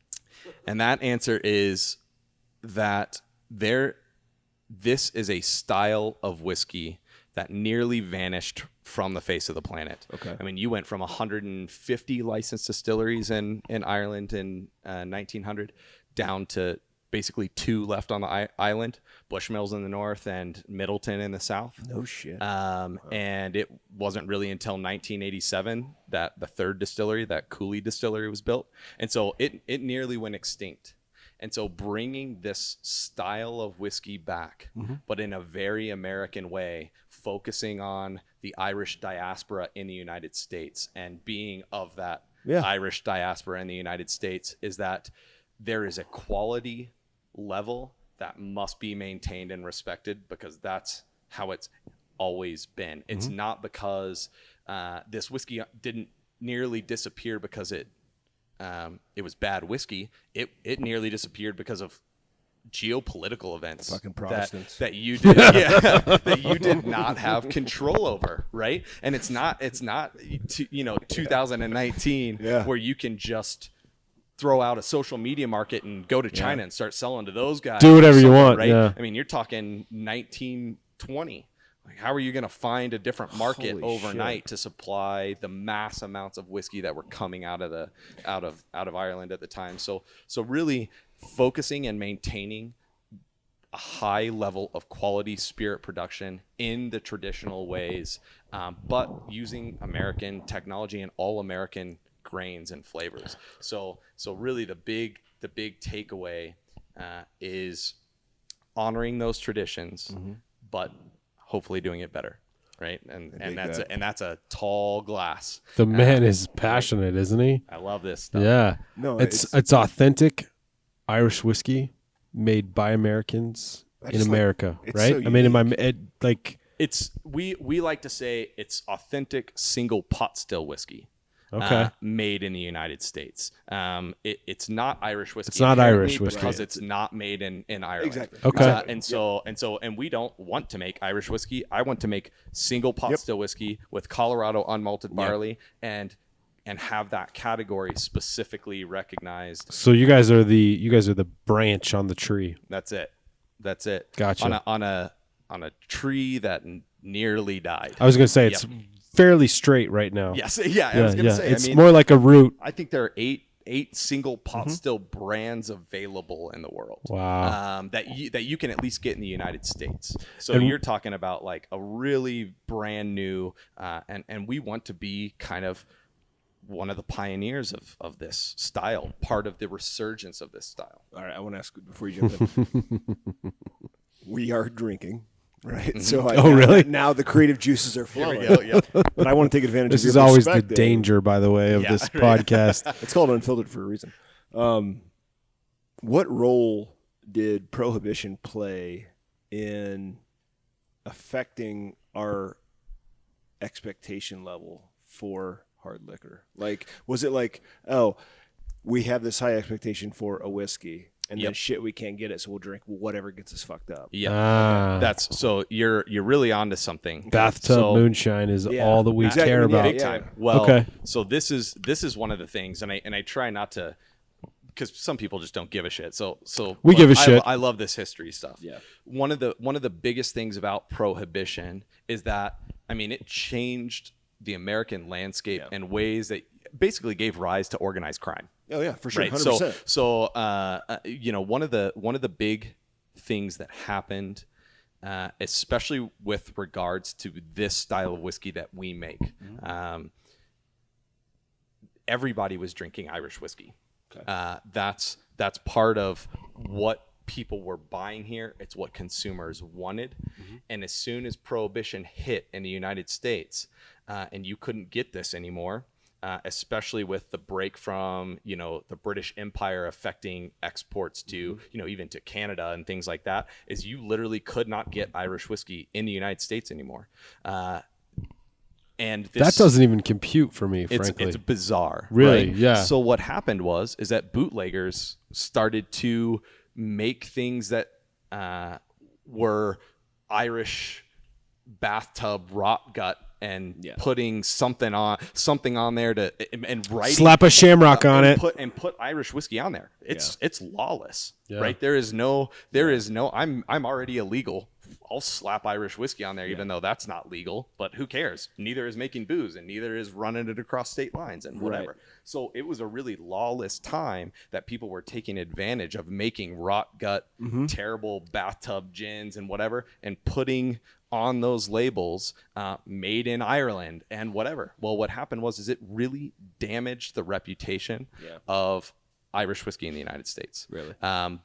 And that answer is that this is a style of whiskey that nearly vanished from the face of the planet. Okay. I mean, you went from 150 licensed distilleries in Ireland in 1900 down to basically 2 left on the island, Bushmills in the north and Middleton in the south. No shit. And it wasn't really until 1987 that the 3rd distillery, that Cooley Distillery, was built. And so it nearly went extinct. And so bringing this style of whiskey back, but in a very American way, focusing on the Irish diaspora in the United States and being of that Irish diaspora in the United States, is that there is a quality level that must be maintained and respected, because that's how it's always been. It's not because this whiskey didn't nearly disappear because it was bad whiskey. It nearly disappeared because of geopolitical events. Fucking Protestants. that you did that you did not have control over, right? And it's not 2019 where you can just throw out a social media market and go to China and start selling to those guys. Do whatever you want, right? yeah. I mean, you're talking 1920. Like, how are you going to find a different market overnight to supply the mass amounts of whiskey that were coming out of Ireland at the time? So really focusing and maintaining a high level of quality spirit production in the traditional ways, but using American technology and all American grains and flavors. So really the big takeaway is honoring those traditions, but hopefully doing it better, right? And that's a tall glass. The man is passionate, isn't he? I love this stuff. Yeah. No, it's authentic Irish whiskey made by Americans in America, right? So I mean, we like to say it's authentic single pot still whiskey. Okay. Made in the United States. It's not Irish whiskey. It's not Irish whiskey because it's not made in Ireland. Exactly. Okay. And we don't want to make Irish whiskey. I want to make single pot still whiskey with Colorado unmalted barley and have that category specifically recognized. So you guys are the branch on the tree. That's it. Gotcha. On a tree that nearly died. I was going to say it's fairly straight right now. Yes. Yeah. I was going to say. It's more like a root. I think there are eight single pot still brands available in the world. Wow. That you can at least get in the United States. So you're talking about like a really brand new, and we want to be kind of one of the pioneers of this style, part of the resurgence of this style. All right, I want to ask before you jump in. We are drinking, right? So really? Now the creative juices are flowing. Here we go, But I want to take advantage This of your is always the perspective. danger, by the way, of this podcast. It's called Unfiltered for a reason. What role did Prohibition play in affecting our expectation level for hard liquor? Like, was it like, oh, we have this high expectation for a whiskey, and then shit, we can't get it, so we'll drink whatever gets us fucked up. Yeah, that's so you're really onto something. Bathtub moonshine is all that we care about. Big time. Well, so this is one of the things, and I try not to, because some people just don't give a shit. So we give a shit. I love this history stuff. Yeah. One of the biggest things about prohibition is that, I mean, it changed the American landscape in ways that basically gave rise to organized crime. Oh yeah, for sure. Right. 100%. So you know, one of the big things that happened, especially with regards to this style of whiskey that we make, everybody was drinking Irish whiskey. Okay. That's part of what people were buying here. It's what consumers wanted. And as soon as Prohibition hit in the United States, and you couldn't get this anymore, especially with the break from, you know, the British Empire affecting exports to, you know, even to Canada and things like that, is you literally could not get Irish whiskey in the United States anymore. And that doesn't even compute for me, frankly. It's bizarre. Really? Right? Yeah. So what happened is that bootleggers started to make things that were Irish bathtub rot gut and putting something on there to and writing, slap a shamrock on it and put Irish whiskey on there. It's lawless, right? There is no I'm already illegal. I'll slap Irish whiskey on there, even though that's not legal, but who cares? Neither is making booze and neither is running it across state lines and whatever. Right. So it was a really lawless time that people were taking advantage of making rot gut, terrible bathtub gins and whatever, and putting on those labels, made in Ireland and whatever. Well, what happened was it really damaged the reputation of Irish whiskey in the United States. Really?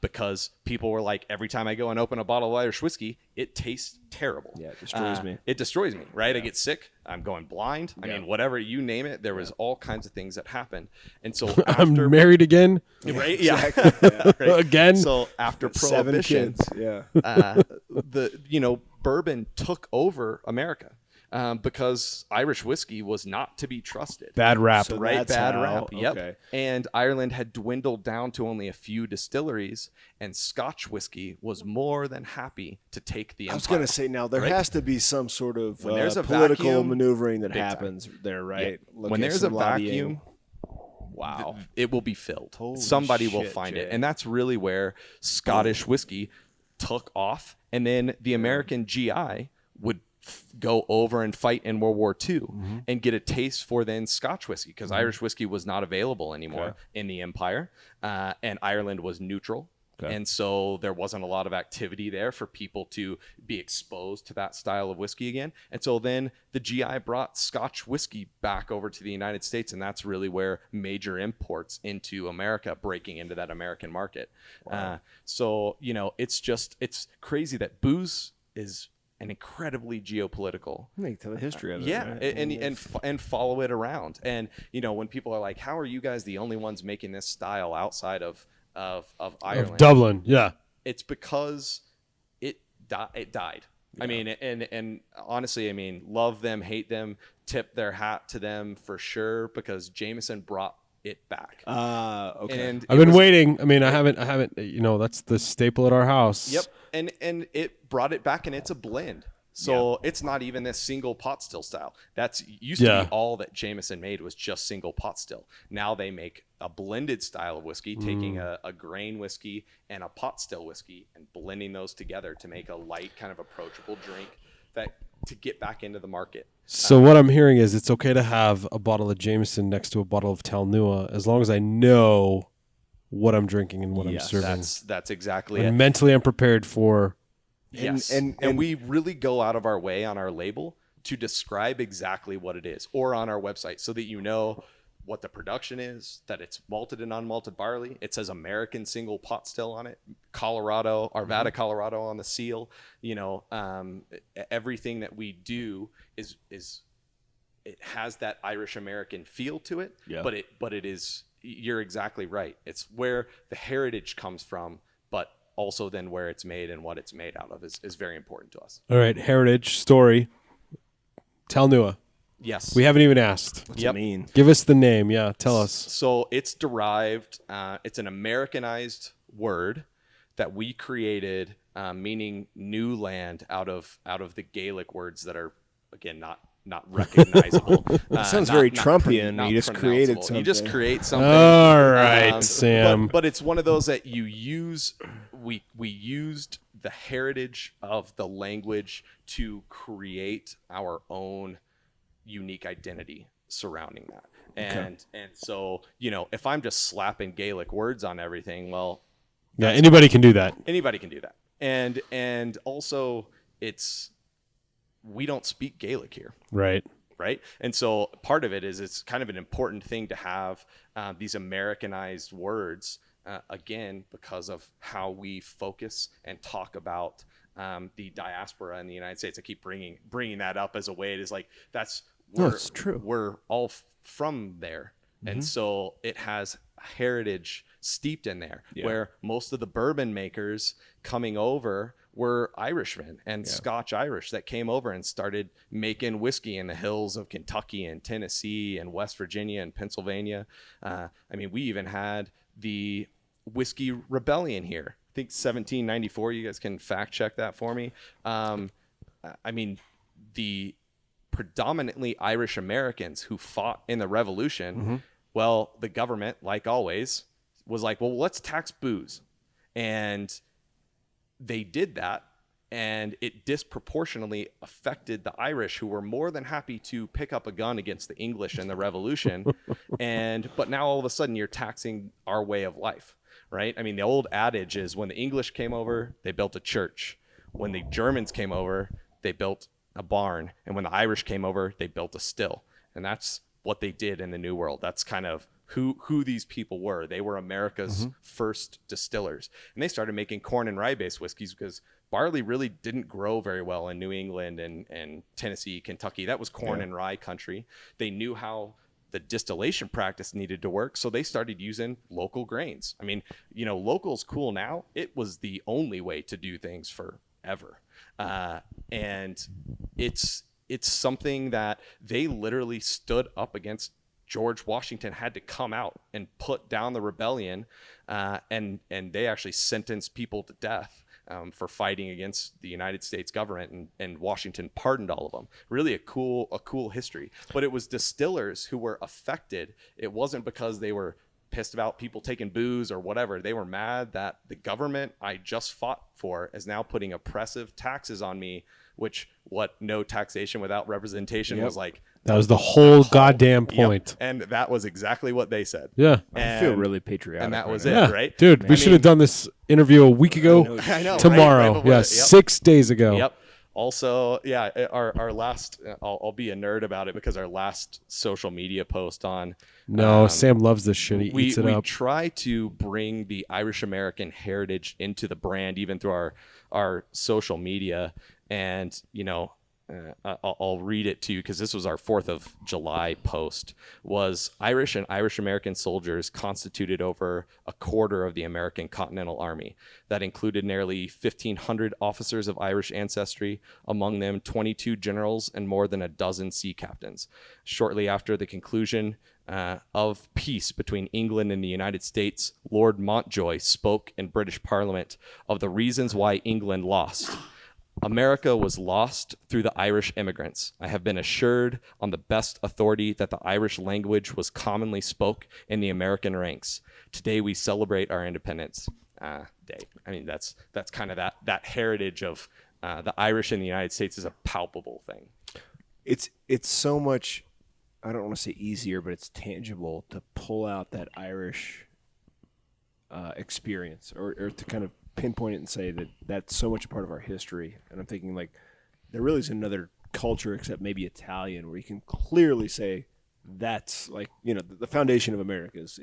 Because people were like, every time I go and open a bottle of Irish whiskey, it tastes terrible. Yeah, it destroys me. It destroys me, right? I get sick. I'm going blind. I mean, whatever, you name it. There was all kinds of things that happened. And so after... I'm married again. Right? Yeah. Right. Again. So after Prohibition, 7 kids. Bourbon took over America. Because Irish whiskey was not to be trusted. Bad rap. So Right, bad rap. Yep. Okay. And Ireland had dwindled down to only a few distilleries, and Scotch whiskey was more than happy to take the empire. I was going to say, now there has to be some sort of there's a political vacuum, maneuvering that happens there, right? Yeah. When there's a vacuum, wow, it will be filled. Holy Somebody will shit, find Jay. it, and that's really where Scottish whiskey took off. And then the American GI would go over and fight in World War II and get a taste for then Scotch whiskey, because Irish whiskey was not available anymore in the empire, and Ireland was neutral. And so there wasn't a lot of activity there for people to be exposed to that style of whiskey again. And so then the GI brought Scotch whiskey back over to the United States, and that's really where major imports into America, breaking into that American market. Wow. So, it's crazy that booze is an incredibly geopolitical. Tell the history of it. Yeah, right? and follow it around. And when people are like, "How are you guys the only ones making this style outside of Ireland?" Of Dublin, yeah. It's because it died. Yeah. I mean, and honestly, I mean, love them, hate them, tip their hat to them for sure, because Jameson brought it back. Okay. And I've been waiting. I mean, I haven't. That's the staple at our house. Yep. And it brought it back, and it's a blend. So it's not even this single pot still style. That's used to be all that Jameson made, was just single pot still. Now they make a blended style of whiskey, taking a grain whiskey and a pot still whiskey and blending those together to make a light, kind of approachable drink to get back into the market. So what I'm hearing is it's okay to have a bottle of Jameson next to a bottle of Talnua, as long as I know what I'm drinking and what I'm serving. That's exactly and it. Mentally, I'm prepared for. Yes, and we really go out of our way on our label to describe exactly what it is, or on our website, so that you know what the production is, that it's malted and unmalted barley. It says American single pot still on it, Colorado, Arvada, Colorado on the seal. Everything that we do is it has that Irish American feel to it. Yeah. But it is, you're exactly right. It's where the heritage comes from, but also then where it's made and what it's made out of is very important to us. All right, heritage story. Talnua. Yes. We haven't even asked. What's it mean? Give us the name. Yeah, tell us. So it's derived. It's an Americanized word that we created, meaning new land out of the Gaelic words that are, again, not recognizable. It sounds very Trumpian. You just created something. You just create something. All right, Sam. But it's one of those that you use. We used the heritage of the language to create our own unique identity surrounding that. And so, if I'm just slapping Gaelic words on everything, well, yeah, anybody can do that. Anybody can do that. And also we don't speak Gaelic here. Right. And so part of it is it's kind of an important thing to have these Americanized words, again, because of how we focus and talk about the diaspora in the United States. I keep bringing that up as a way. It is like, it's true. We're all from there. Mm-hmm. And so it has heritage steeped in there, where most of the bourbon makers coming over were Irishmen and Scotch Irish that came over and started making whiskey in the hills of Kentucky and Tennessee and West Virginia and Pennsylvania. We even had the whiskey rebellion here. I think 1794. You guys can fact check that for me. The predominantly Irish Americans who fought in the Revolution. Mm-hmm. Well, the government, like always, was like, well, let's tax booze. And they did that, and it disproportionately affected the Irish, who were more than happy to pick up a gun against the English in the Revolution. But now all of a sudden you're taxing our way of life, right? The old adage is when the English came over, they built a church. When the Germans came over, they built a barn. And when the Irish came over, they built a still. And that's what they did in the New World. That's kind of who these people were. They were America's first distillers. And they started making corn and rye-based whiskeys because barley really didn't grow very well in New England and Tennessee, Kentucky. That was corn and rye country. They knew how the distillation practice needed to work, so they started using local grains. Local's cool now. It was the only way to do things forever. And it's something that they literally stood up against. George Washington had to come out and put down the rebellion, and they actually sentenced people to death for fighting against the United States government, and Washington pardoned all of them. Really a cool history. But it was distillers who were affected. It wasn't because they were pissed about people taking booze or whatever. They were mad that the government I just fought for is now putting oppressive taxes on me, which no taxation without representation was like. That was the whole goddamn point. And that was exactly what they said. Yeah. I feel really patriotic. And that was right it, right? Dude, we should have done this interview a week ago. I know. Tomorrow. Right 6 days ago. Yep. Also, our last, I'll be a nerd about it because our last social media post on. Sam loves this shit. He eats it up. We try to bring the Irish American heritage into the brand, even through our social media. And, I'll read it to you because this was our 4th of July post. Was Irish and Irish American soldiers constituted over a quarter of the American Continental Army. That included nearly 1,500 officers of Irish ancestry, among them 22 generals and more than a dozen sea captains. Shortly after the conclusion of peace between England and the United States, Lord Montjoy spoke in British Parliament of the reasons why England lost. America was lost through the Irish immigrants. I have been assured on the best authority that the Irish language was commonly spoke in the American ranks. Today we celebrate our Independence Day. That's kind of that heritage of the Irish in the United States is a palpable thing. It's so much, I don't want to say easier, but it's tangible to pull out that Irish experience or to kind of pinpoint it and say that that's so much a part of our history. And I'm thinking like there really is another culture except maybe Italian where you can clearly say that's like, the foundation of America is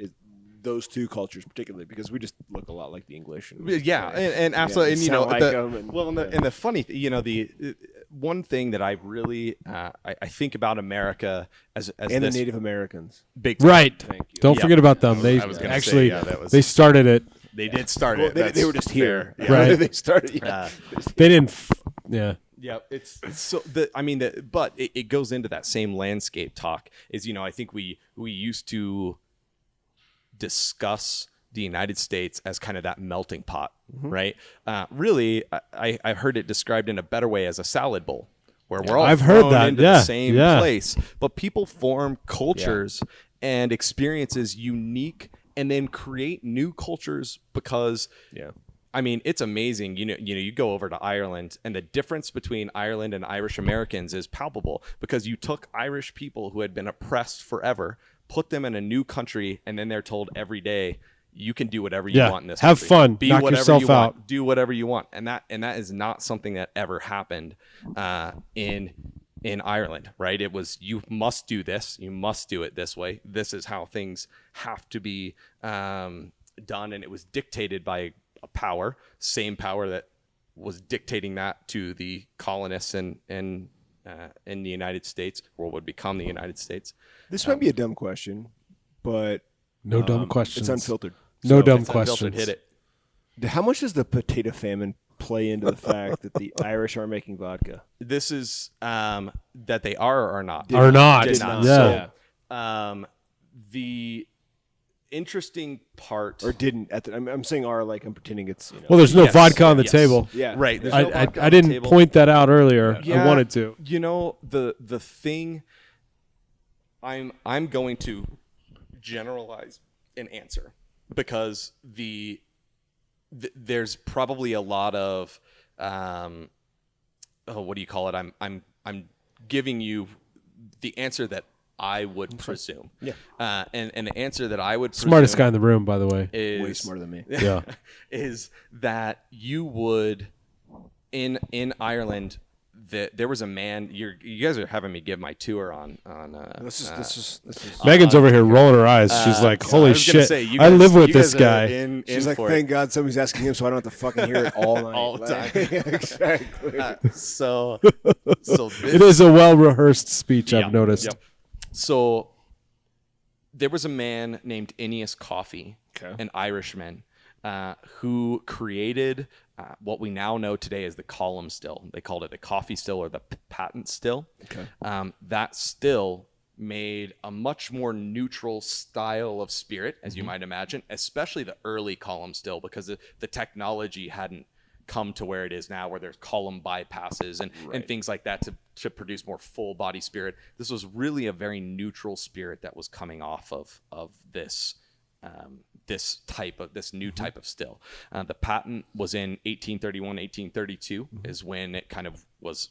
those two cultures particularly because we just look a lot like the English. And absolutely. And, and the funny the one thing that I really I think about America as the Native Americans. Big time. Right. Thank you. Don't forget about them. They actually they started it. They did start well, it. They were just here. Yeah. Right. They started. They didn't. Yeah. Yeah, it's so but it goes into that same landscape talk. Is I think we used to discuss the United States as kind of that melting pot, right? Really, I heard it described in a better way as a salad bowl, where we're all thrown into the same place, but people form cultures and experiences unique, and then create new cultures because. Yeah. I mean, it's amazing. You go over to Ireland, and the difference between Ireland and Irish Americans is palpable because you took Irish people who had been oppressed forever, put them in a new country, and then they're told every day, you can do whatever you want in this have country. fun, be knock whatever yourself you out. want, do whatever you want, and that is not something that ever happened in Ireland, right? It was, you must do this, you must do it this way. This is how things have to be done, and it was dictated by a power, same power that was dictating that to the colonists in the United States, or would become the United States. This might be a dumb question, but no dumb questions. It's unfiltered. No dumb it's questions. Unfiltered, hit it. How much does the potato famine play into the fact that the Irish are making vodka? This is that they are or not. Are not. Did not. Yeah. So, the interesting part, or didn't at the, I'm saying are, like, I'm pretending it's Well, there's no vodka on the table. Yeah, right. There's I, no vodka I on the didn't table. point that out earlier. Yeah, I wanted to. The thing, I'm going to generalize an answer because there's probably a lot of what do you call it? I'm giving you the answer that I would presume. Yeah. And the answer that I would Smartest guy in the room, by the way. is way smarter than me. Yeah. is that you would in Ireland, there was a man. You guys are having me give my tour on. This is. Megan's over here rolling her eyes. She's like, "Holy I was gonna shit! say, you I guys- live with you this guys are guy." She's like, thank God somebody's asking him, so I don't have to fucking hear it all night. All the time. Exactly. So It is a well rehearsed speech. I've noticed. Yep. So there was a man named Ennius Coffey, an Irishman, who created what we now know today as the column still. They called it the coffee still or the patent still. That still made a much more neutral style of spirit, as you might imagine, especially the early column still, because the technology hadn't come to where it is now, where there's column bypasses and things like that to produce more full body spirit. This was really a very neutral spirit that was coming off of this this new type of still. The patent was in 1831, 1832 is when it kind of was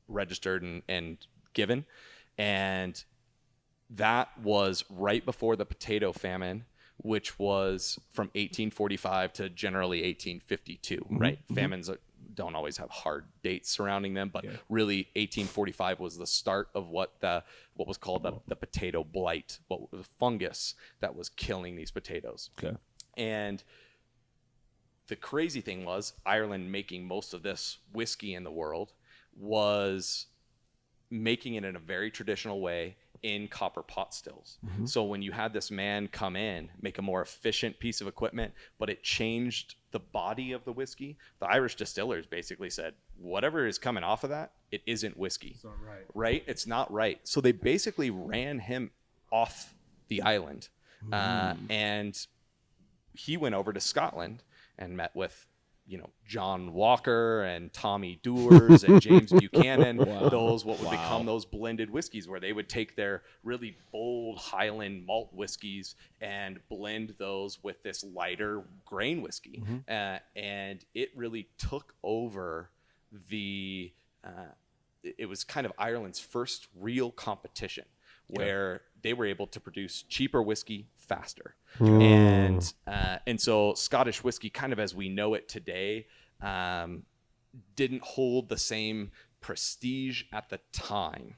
registered and given, and that was right before the potato famine, which was from 1845 to generally 1852, right? Famines don't always have hard dates surrounding them, but really 1845 was the start of what was called the potato blight, what was the fungus that was killing these potatoes. And the crazy thing was, Ireland, making most of this whiskey in the world, was making it in a very traditional way in copper pot stills. So when you had this man come in, make a more efficient piece of equipment, but it changed the body of the whiskey, the Irish distillers basically said, whatever is coming off of that, it isn't whiskey. It's not right. Right? It's not right. So they basically ran him off the island. And he went over to Scotland and met with John Walker and Tommy Dewars and James Buchanan, those what would become those blended whiskeys, where they would take their really bold Highland malt whiskeys and blend those with this lighter grain whiskey. And it really took over it was kind of Ireland's first real competition, where they were able to produce cheaper whiskey faster. And so Scottish whiskey, kind of as we know it today, didn't hold the same prestige at the time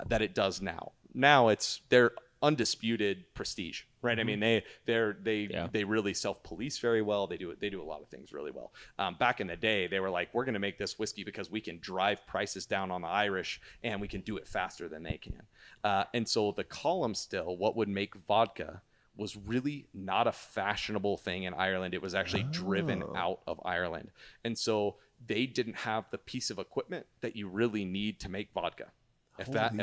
that it does now. Now they're undisputed prestige, right? I mean, they really self-police very well. They do a lot of things really well. Back in the day, they were like, we're going to make this whiskey because we can drive prices down on the Irish, and we can do it faster than they can. And so the column still, what would make vodka, was really not a fashionable thing in Ireland. It was actually driven out of Ireland. And so they didn't have the piece of equipment that you really need to make vodka. If that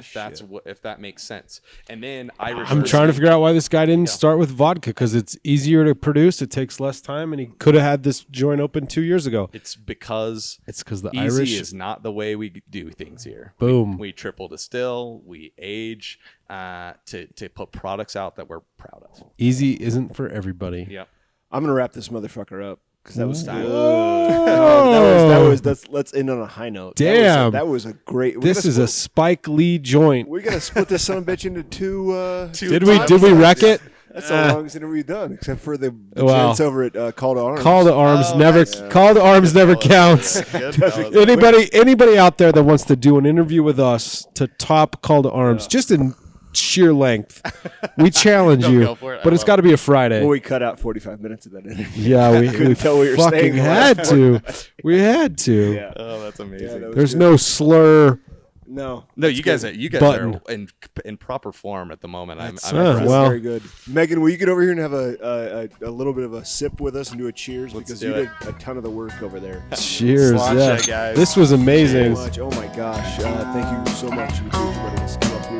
makes sense. And then Irish. I'm trying to figure out why this guy didn't start with vodka, because it's easier to produce, it takes less time, and he could have had this joint open 2 years ago. It's because the easy Irish is not the way we do things here. Boom. We triple distill, we age to put products out that we're proud of. Easy isn't for everybody. Yep. I'm gonna wrap this motherfucker up because that was good. Let's end on a high note. Damn, that was a great. This is a Spike Lee joint. We gotta split this son of a bitch into two. Did we wreck it? That's the longest interview we've done, except for the gents over at Call to Arms. Call to Arms Call to Arms never counts. Anybody out there that wants to do an interview with us to top Call to Arms, just in sheer length, we challenge you. But it's got to be a Friday. Well, we cut out 45 minutes of that interview. Yeah, we tell where you're fucking staying. had to. We had to. Yeah. Oh, that's amazing. Yeah, There's no slur. No, you guys Button. are in proper form at the moment. I'm That's impressed. very good. Megan, will you get over here and have a little bit of a sip with us and do a cheers? Because you did a ton of the work over there. Cheers. Sláinte, guys. This was amazing. Oh my gosh. Thank you so much, everybody that's come up here.